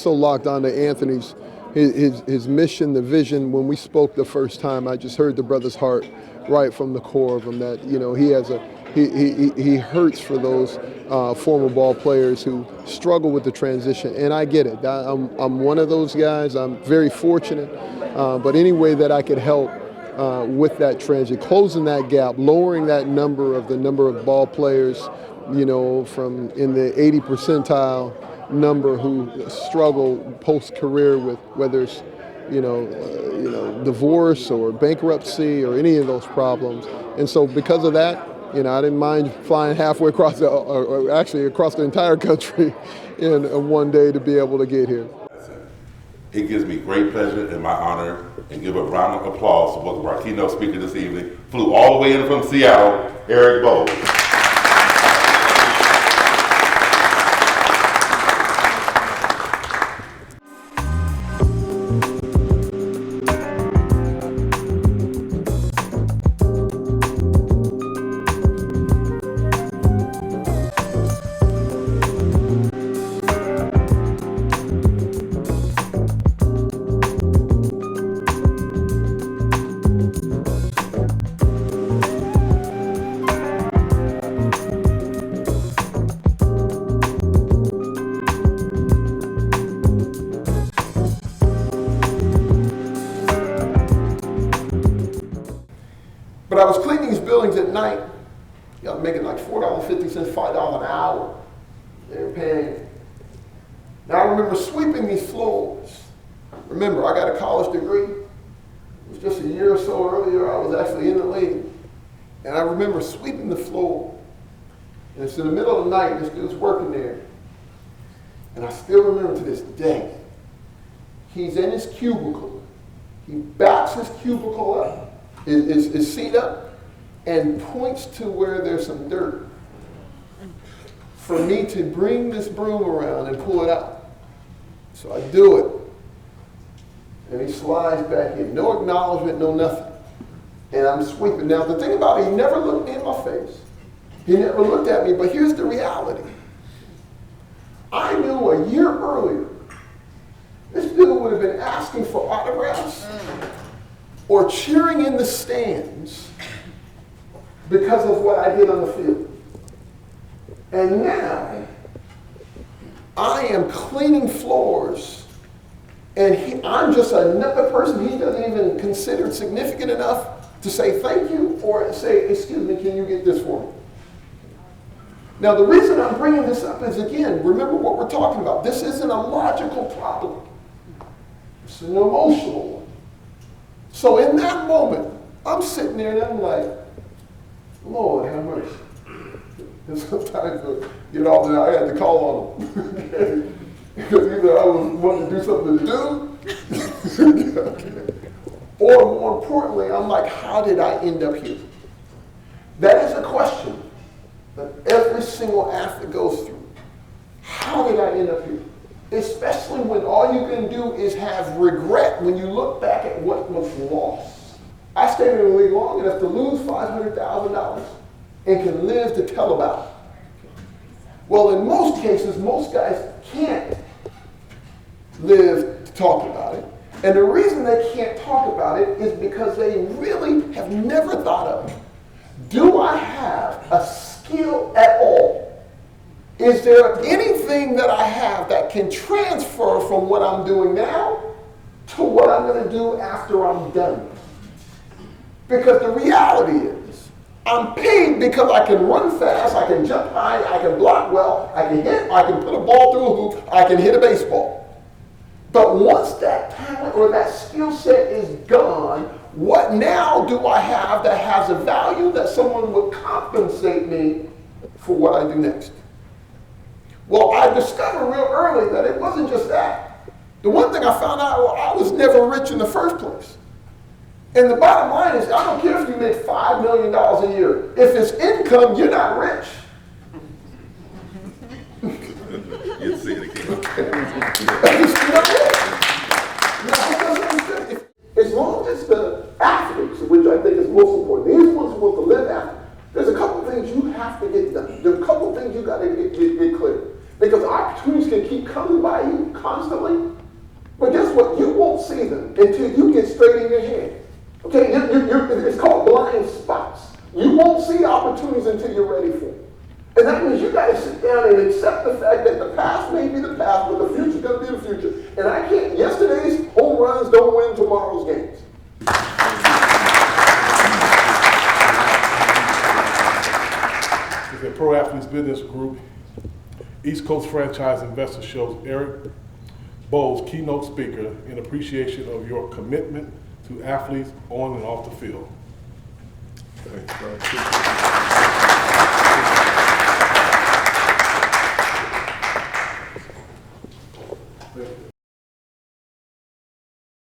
so locked on to Anthony's his mission, the vision. When we spoke the first time, I just heard the brother's heart right from the core of him. That he has he hurts for those former ball players who struggle with the transition, and I get it. I'm one of those guys. I'm very fortunate, but any way that I could help with that transition, closing that gap, lowering that number of ball players, from in the 80 percentile number who struggle post-career with whether it's divorce or bankruptcy or any of those problems. And so because of that, I didn't mind flying halfway across or actually across the entire country in one day to be able to get here. It gives me great pleasure and my honor, and give a round of applause to both of our keynote speaker this evening. Flew all the way in from Seattle, Eric BOLES. But I was cleaning these buildings at night. I'm making like $4.50, $5 an hour. They were paying. Now I remember sweeping these floors. Remember, I got a college degree. It was just a year or so earlier. I was actually in the league. And I remember sweeping the floor. And it's in the middle of the night, this dude's working there. And I still remember to this day, he's in his cubicle. He backs his cubicle up. His seat up, and points to where there's some dirt for me to bring this broom around and pull it out. So I do it, and he slides back in. No acknowledgement, no nothing. And I'm sweeping. Now the thing about it, he never looked me in my face. He never looked at me, but here's the reality. I knew a year earlier, this dude would have been asking for autographs or cheering in the stands because of what I did on the field. And now, I am cleaning floors, and I'm just another person he doesn't even consider significant enough to say thank you or say, excuse me, can you get this for me? Now, the reason I'm bringing this up is, again, remember what we're talking about. This isn't a logical problem. It's an emotional one. So in that moment, I'm sitting there and I'm like, Lord have mercy. And sometimes to get off there, I had to call on him. Because either I was wanting to do something to do, or more importantly, I'm like, how did I end up here? That is a question that every single athlete goes through. How did I end up here? Especially when all you can do is have regret when you look back at what was lost. I stayed in the league long enough to lose $500,000 and can live to tell about it. Well, in most cases, most guys can't live to talk about it. And the reason they can't talk about it is because they really have never thought of, do I have a skill at all? Is there anything that I have that can transfer from what I'm doing now to what I'm going to do after I'm done? Because the reality is, I'm paid because I can run fast, I can jump high, I can block well, I can hit, I can put a ball through a hoop, I can hit a baseball. But once that talent or that skill set is gone, what now do I have that has a value that someone would compensate me for what I do next? Well, I discovered real early that it wasn't just that. The one thing I found out, well, I was never rich in the first place. And the bottom line is, I don't care if you make $5 million a year. If it's income, you're not rich. You'll see it again. As long as the athletes, which I think is most important, these ones who want to live after, there's a couple things you have to get done. There's a couple things you got to get clear. Because opportunities can keep coming by you constantly. But guess what? You won't see them until you get straight in your head. Okay, it's called blind spots. You won't see opportunities until you're ready for them. And that means you got to sit down and accept the fact that the past may be the past, but the future's going to be the future. And I can't, yesterday's home runs don't win tomorrow's games. The Pro Athletes Business Group East Coast Franchise Investor shows Eric BOLES, keynote speaker, in appreciation of your commitment to athletes on and off the field. Thanks,